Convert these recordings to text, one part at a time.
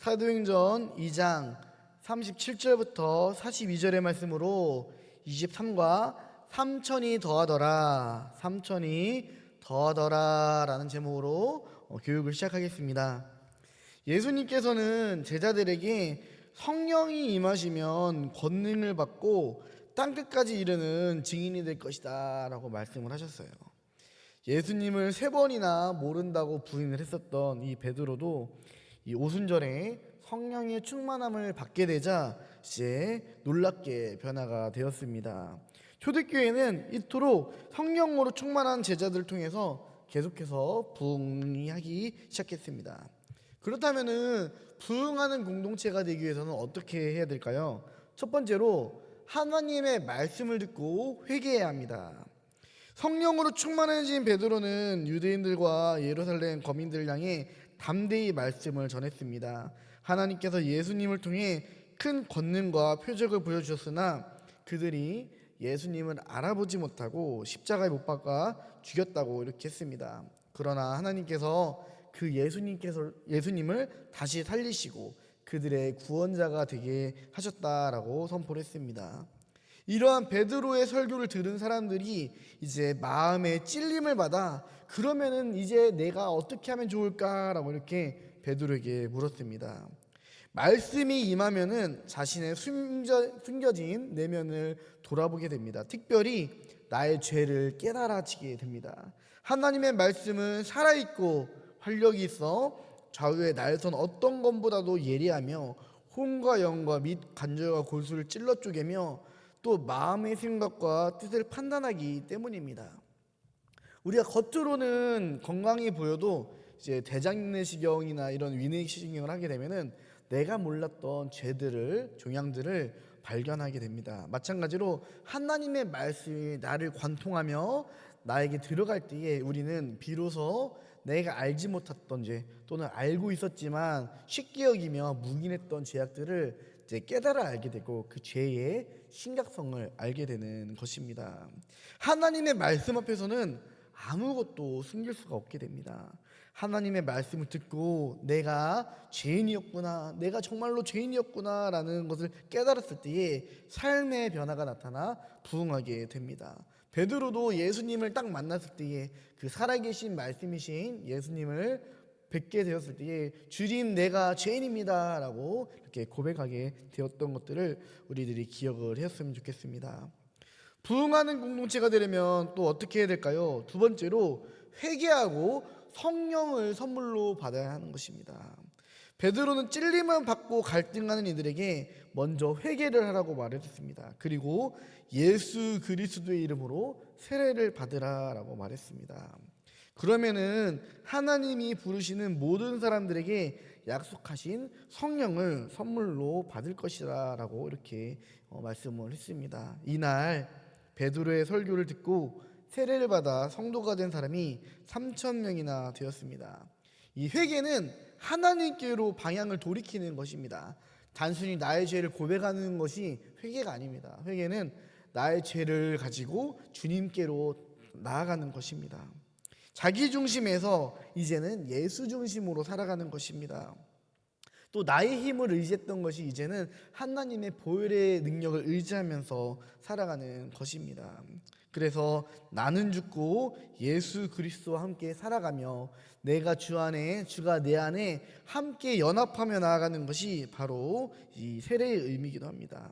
사도행전 2장 37절부터 42절의 말씀으로 23과 삼천이 더하더라, 삼천이 더하더라 라는 제목으로 교육을 시작하겠습니다. 예수님께서는 제자들에게 성령이 임하시면 권능을 받고 땅끝까지 이르는 증인이 될 것이다 라고 말씀을 하셨어요. 예수님을 3번이나 모른다고 부인을 했었던 이 베드로도 이 오순절에 성령의 충만함을 받게 되자 이제 놀랍게 변화가 되었습니다. 초대교회는 이토록 성령으로 충만한 제자들을 통해서 계속해서 부흥하기 시작했습니다. 그렇다면은 부흥하는 공동체가 되기 위해서는 어떻게 해야 될까요? 첫 번째로 하나님의 말씀을 듣고 회개해야 합니다. 성령으로 충만해진 베드로는 유대인들과 예루살렘 거민들을 향해 담대히 말씀을 전했습니다. 하나님께서 예수님을 통해 큰 권능과 표적을 보여주셨으나 그들이 예수님을 알아보지 못하고 십자가에 못 박아 죽였다고 이렇게 했습니다. 그러나 하나님께서 그 예수님을 다시 살리시고 그들의 구원자가 되게 하셨다라고 선포를 했습니다. 이러한 베드로의 설교를 들은 사람들이 이제 마음에 찔림을 받아 그러면은 이제 내가 어떻게 하면 좋을까라고 이렇게 베드로에게 물었습니다. 말씀이 임하면은 자신의 숨겨진 내면을 돌아보게 됩니다. 특별히 나의 죄를 깨달아지게 됩니다. 하나님의 말씀은 살아있고 활력이 있어 좌우의 날선 어떤 것보다도 예리하며 혼과 영과 및 관절과 골수를 찔러 쪼개며 또 마음의 생각과 뜻을 판단하기 때문입니다. 우리가 겉으로는 건강해 보여도 이제 대장내시경이나 이런 위내시경을 하게 되면은 내가 몰랐던 죄들을, 종양들을 발견하게 됩니다. 마찬가지로 하나님의 말씀이 나를 관통하며 나에게 들어갈 때에 우리는 비로소 내가 알지 못했던 죄 또는 알고 있었지만 쉽게 여기며 묵인했던 죄악들을 이제 깨달아 알게 되고 그 죄의 심각성을 알게 되는 것입니다. 하나님의 말씀 앞에서는 아무것도 숨길 수가 없게 됩니다. 하나님의 말씀을 듣고 내가 죄인이었구나, 내가 정말로 죄인이었구나 라는 것을 깨달았을 때에 삶의 변화가 나타나 부흥하게 됩니다. 베드로도 예수님을 딱 만났을 때에 그 살아계신 말씀이신 예수님을 뵙게 되었을 때에 주님 내가 죄인입니다 라고 이렇게 고백하게 되었던 것들을 우리들이 기억을 했으면 좋겠습니다. 부흥하는 공동체가 되려면 또 어떻게 해야 될까요? 두 번째로 회개하고 성령을 선물로 받아야 하는 것입니다. 베드로는 찔림을 받고 갈등하는 이들에게 먼저 회개를 하라고 말했습니다. 그리고 예수 그리스도의 이름으로 세례를 받으라라고 말했습니다. 그러면은 하나님이 부르시는 모든 사람들에게 약속하신 성령을 선물로 받을 것이라라고 이렇게 말씀을 했습니다. 이날 베드로의 설교를 듣고 세례를 받아 성도가 된 사람이 3,000명이나 되었습니다. 이 회개는 하나님께로 방향을 돌이키는 것입니다. 단순히 나의 죄를 고백하는 것이 회개가 아닙니다. 회개는 나의 죄를 가지고 주님께로 나아가는 것입니다. 자기 중심에서 이제는 예수 중심으로 살아가는 것입니다. 또 나의 힘을 의지했던 것이 이제는 하나님의 보혈의 능력을 의지하면서 살아가는 것입니다. 그래서 나는 죽고 예수 그리스도와 함께 살아가며 내가 주 안에 주가 내 안에 함께 연합하며 나아가는 것이 바로 이 세례의 의미이기도 합니다.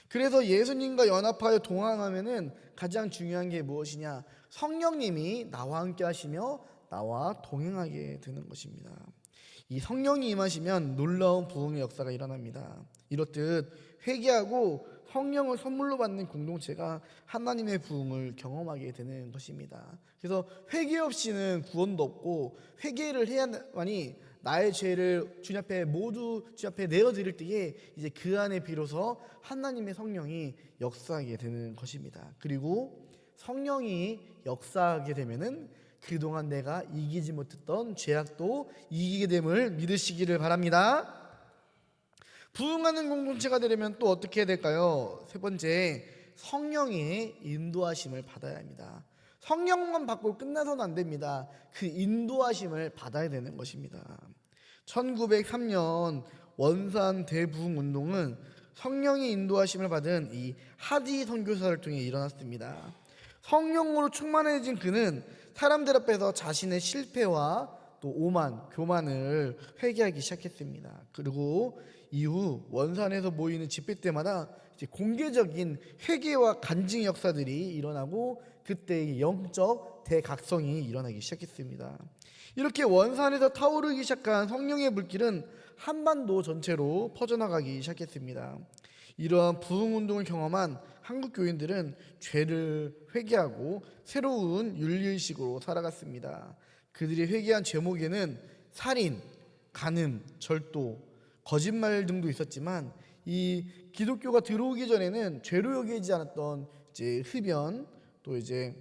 그래서 예수님과 연합하여 동행하면은 가장 중요한 게 무엇이냐? 성령님이 나와 함께 하시며 나와 동행하게 되는 것입니다. 이 성령이 임하시면 놀라운 부흥의 역사가 일어납니다. 이렇듯 회개하고 성령을 선물로 받는 공동체가 하나님의 부흥을 경험하게 되는 것입니다. 그래서 회개 없이는 구원도 없고 회개를 해야만이 나의 죄를 주님 앞에 모두 주님 앞에 내어드릴 때에 이제 그 안에 비로소 하나님의 성령이 역사하게 되는 것입니다. 그리고 성령이 역사하게 되면은 그동안 내가 이기지 못했던 죄악도 이기게 됨을 믿으시기를 바랍니다. 부흥하는 공동체가 되려면 또 어떻게 해야 될까요? 세 번째, 성령의 인도하심을 받아야 합니다. 성령만 받고 끝나서는 안 됩니다. 그 인도하심을 받아야 되는 것입니다. 1903년 원산 대부흥 운동은 성령의 인도하심을 받은 이 하디 선교사를 통해 일어났습니다. 성령으로 충만해진 그는 사람들 앞에서 자신의 실패와 또 오만, 교만을 회개하기 시작했습니다. 그리고 이후 원산에서 모이는 집회 때마다 이제 공개적인 회개와 간증의 역사들이 일어나고 그때 영적 대각성이 일어나기 시작했습니다. 이렇게 원산에서 타오르기 시작한 성령의 불길은 한반도 전체로 퍼져나가기 시작했습니다. 이러한 부흥운동을 경험한 한국 교인들은 죄를 회개하고 새로운 윤리의식으로 살아갔습니다. 그들이 회개한 제목에는 살인, 간음, 절도, 거짓말 등도 있었지만 이 기독교가 들어오기 전에는 죄로 여기지 않았던 이제 흡연, 또 이제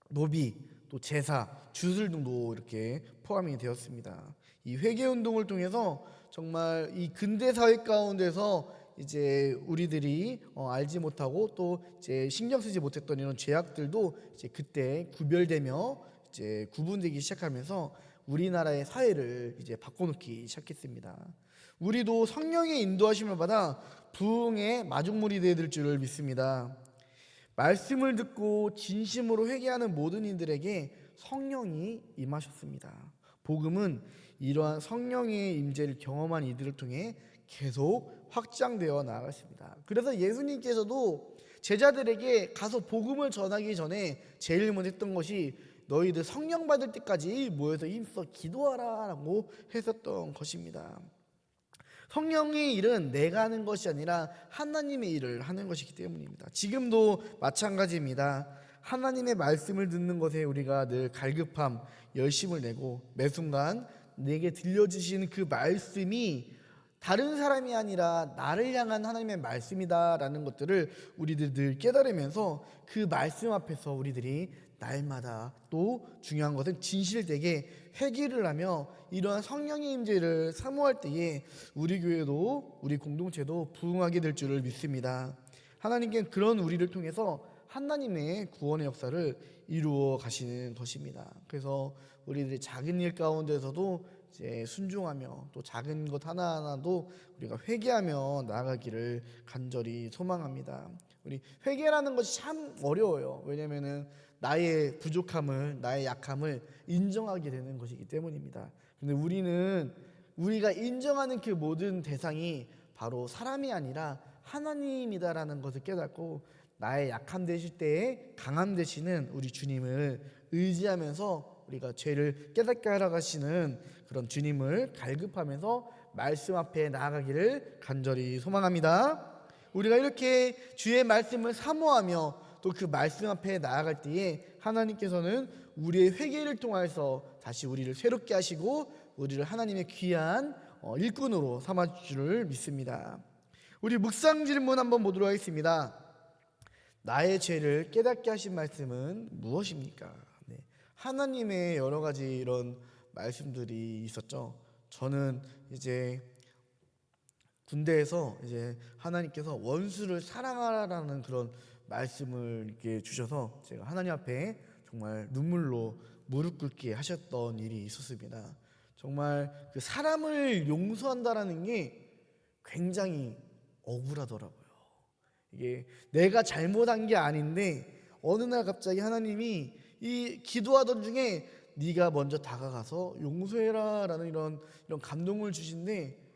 노비, 또 제사, 주술 등도 이렇게 포함이 되었습니다. 이 회개 운동을 통해서 정말 이 근대 사회 가운데서 이제 우리들이 알지 못하고 또 이제 신경 쓰지 못했던 이런 죄악들도 이제 그때 구별되며 이제 구분되기 시작하면서 우리나라의 사회를 이제 바꿔놓기 시작했습니다. 우리도 성령의 인도하심을 받아 부흥의 마중물이 되어야 줄을 믿습니다. 말씀을 듣고 진심으로 회개하는 모든 이들에게 성령이 임하셨습니다. 복음은 이러한 성령의 임재를 경험한 이들을 통해 계속 확장되어 나아갔습니다. 그래서 예수님께서도 제자들에게 가서 복음을 전하기 전에 제일 먼저 했던 것이 너희들 성령 받을 때까지 모여서 힘써 기도하라 라고 했었던 것입니다. 성령의 일은 내가 하는 것이 아니라 하나님의 일을 하는 것이기 때문입니다. 지금도 마찬가지입니다. 하나님의 말씀을 듣는 것에 우리가 늘 갈급함, 열심을 내고 매 순간 내게 들려주신 그 말씀이 다른 사람이 아니라 나를 향한 하나님의 말씀이다라는 것들을 우리들 늘 깨달으면서 그 말씀 앞에서 우리들이 날마다 또 중요한 것은 진실되게 회개를 하며 이러한 성령의 임재를 사모할 때에 우리 교회도 우리 공동체도 부흥하게 될 줄을 믿습니다. 하나님께 그런 우리를 통해서 하나님의 구원의 역사를 이루어 가시는 것입니다. 그래서 우리들이 작은 일 가운데서도 이제 순종하며 또 작은 것 하나하나도 우리가 회개하며 나아가기를 간절히 소망합니다. 우리 회개라는 것이 참 어려워요. 왜냐하면은 나의 부족함을, 나의 약함을 인정하게 되는 것이기 때문입니다. 근데 우리가 인정하는 그 모든 대상이 바로 사람이 아니라 하나님이다라는 것을 깨닫고 나의 약함 되실 때에 강함 되시는 우리 주님을 의지하면서 우리가 죄를 깨닫게 하러 가시는 그런 주님을 갈급하면서 말씀 앞에 나아가기를 간절히 소망합니다. 우리가 이렇게 주의 말씀을 사모하며 또 그 말씀 앞에 나아갈 때에 하나님께서는 우리의 회개를 통해서 다시 우리를 새롭게 하시고 우리를 하나님의 귀한 일꾼으로 삼아 주실 줄 믿습니다. 우리 묵상 질문 한번 보도록 하겠습니다. 나의 죄를 깨닫게 하신 말씀은 무엇입니까? 네. 하나님의 여러 가지 이런 말씀들이 있었죠. 저는 이제 군대에서 이제 하나님께서 원수를 사랑하라는 그런 말씀을 이렇게 주셔서 제가 하나님 앞에 정말 눈물로 무릎 꿇게 하셨던 일이 있었습니다. 정말 그 사람을 용서한다라는 게 굉장히 억울하더라고요. 이게 내가 잘못한 게 아닌데 어느 날 갑자기 하나님이 이 기도하던 중에 네가 먼저 다가가서 용서해라라는 이런 감동을 주신데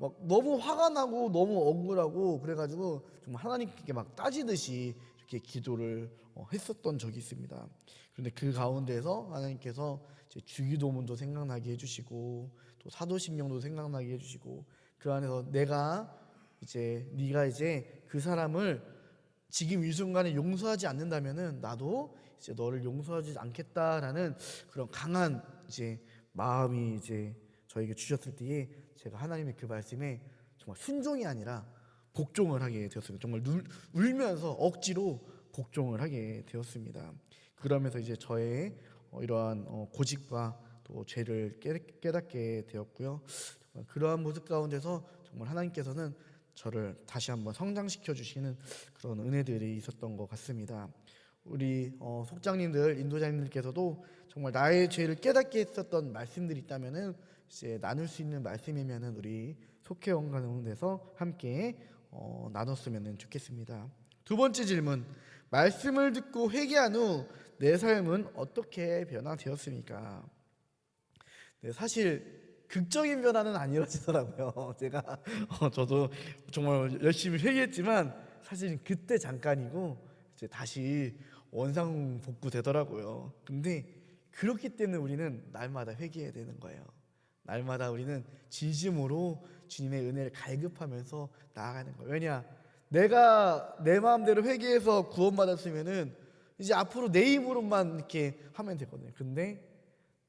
막 너무 화가 나고 너무 억울하고 그래가지고 정말 하나님께 막 따지듯이 이렇게 기도를 했었던 적이 있습니다. 그런데 그 가운데서 하나님께서 주기도문도 생각나게 해주시고 또 사도신경도 생각나게 해주시고 그 안에서 네가 이제 그 사람을 지금 이 순간에 용서하지 않는다면은 나도 이제 너를 용서하지 않겠다라는 그런 강한 이제 마음이 이제 저에게 주셨을 때에 제가 하나님의 그 말씀에 정말 순종이 아니라 복종을 하게 되었습니다. 정말 울면서 억지로 복종을 하게 되었습니다. 그러면서 이제 저의 이러한 고집과 또 죄를 깨닫게 되었고요. 정말 그러한 모습 가운데서 정말 하나님께서는 저를 다시 한번 성장시켜 주시는 그런 은혜들이 있었던 것 같습니다. 우리 속장님들, 인도자님들께서도 정말 나의 죄를 깨닫게 했었던 말씀들이 있다면은 이제 나눌 수 있는 말씀이면은 우리 속회원 가운데서 함께 나눴으면 좋겠습니다. 두 번째 질문, 말씀을 듣고 회개한 후 내 삶은 어떻게 변화되었습니까? 네, 사실 극적인 변화는 안 이루어지더라고요. 제가 저도 정말 열심히 회개했지만 사실 그때 잠깐이고 이제 다시 원상복구 되더라고요. 근데 그렇기 때문에 우리는 날마다 회개해야 되는 거예요. 날마다 우리는 진심으로 주님의 은혜를 갈급하면서 나아가는 거예요. 왜냐? 내가 내 마음대로 회개해서 구원받았으면은 이제 앞으로 내 입으로만 이렇게 하면 되거든요. 근데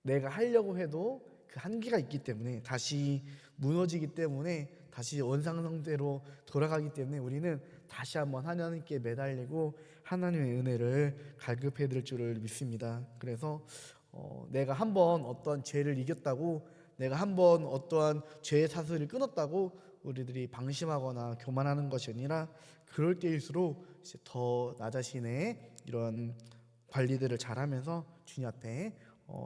내가 하려고 해도 그 한계가 있기 때문에 다시 무너지기 때문에 다시 원상상태로 돌아가기 때문에 우리는 다시 한번 하나님께 매달리고 하나님의 은혜를 갈급해야 될 줄을 믿습니다. 그래서 내가 한번 어떤 죄를 이겼다고, 내가 한번 어떠한 죄의 사슬을 끊었다고 우리들이 방심하거나 교만하는 것이 아니라 그럴 때일수록 이제 더 나 자신의 이런 관리들을 잘하면서 주님 앞에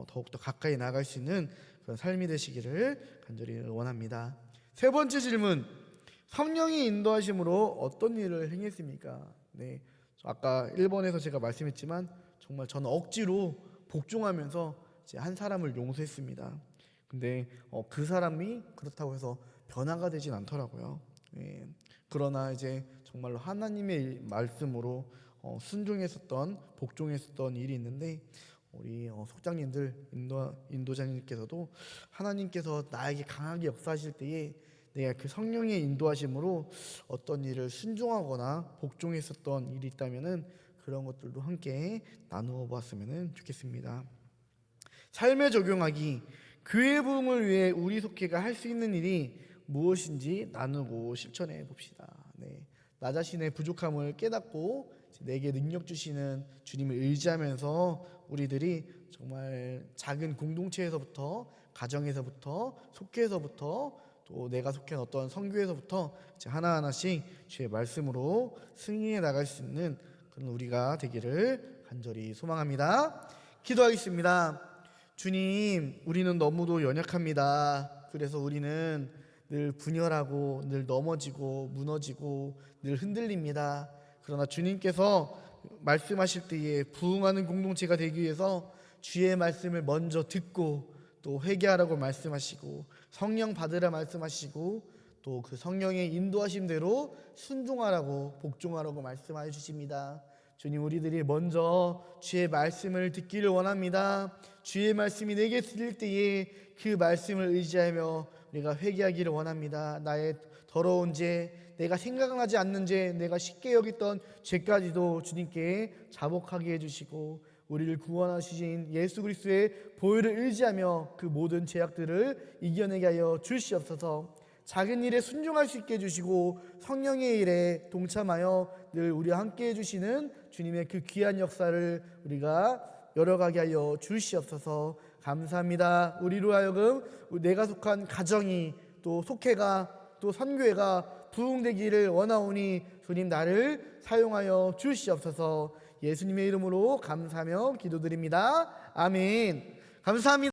더욱더 가까이 나아갈 수 있는 그런 삶이 되시기를 간절히 원합니다. 세 번째 질문, 성령의 인도하심으로 어떤 일을 행했습니까? 네, 아까 1번에서 제가 말씀했지만 정말 저는 억지로 복종하면서 이제 한 사람을 용서했습니다. 근데 그 사람이 그렇다고 해서 변화가 되진 않더라고요. 예, 그러나 이제 정말로 하나님의 말씀으로 순종했었던, 복종했었던 일이 있는데 우리 속장님들, 인도자님께서도 하나님께서 나에게 강하게 역사하실 때에 내가 그 성령의 인도하심으로 어떤 일을 순종하거나 복종했었던 일이 있다면은 그런 것들도 함께 나누어 보았으면 좋겠습니다. 삶에 적용하기, 교회 부흥을 위해 우리 속회가 할 수 있는 일이 무엇인지 나누고 실천해 봅시다. 네, 나 자신의 부족함을 깨닫고 내게 능력 주시는 주님을 의지하면서 우리들이 정말 작은 공동체에서부터, 가정에서부터, 속회에서부터, 또 내가 속한 어떤 선교에서부터 하나하나씩 주의 말씀으로 승리해 나갈 수 있는 그런 우리가 되기를 간절히 소망합니다. 기도하겠습니다. 주님, 우리는 너무도 연약합니다. 그래서 우리는 늘 분열하고 늘 넘어지고 무너지고 늘 흔들립니다. 그러나 주님께서 말씀하실 때에 부흥하는 공동체가 되기 위해서 주의 말씀을 먼저 듣고 또 회개하라고 말씀하시고 성령 받으라 말씀하시고 또 그 성령의 인도하심대로 순종하라고, 복종하라고 말씀하여 주십니다. 주님, 우리들이 먼저 주의 말씀을 듣기를 원합니다. 주의 말씀이 내게 들릴 때에 그 말씀을 의지하며 우리가 회개하기를 원합니다. 나의 더러운 죄, 내가 생각나지 않는 죄, 내가 쉽게 여겼던 죄까지도 주님께 자복하게 해주시고 우리를 구원하신 예수 그리스도의 보혈을 의지하며 그 모든 죄악들을 이겨내게 하여 주시옵소서. 작은 일에 순종할 수 있게 해주시고 성령의 일에 동참하여 늘 우리와 함께 해주시는 주님의 그 귀한 역사를 우리가 열어가게 하여 주시옵소서. 감사합니다. 우리로 하여금 내가 속한 가정이, 또 속회가, 또 선교회가 부흥되기를 원하오니 주님 나를 사용하여 주시옵소서. 예수님의 이름으로 감사하며 기도드립니다. 아멘. 감사합니다.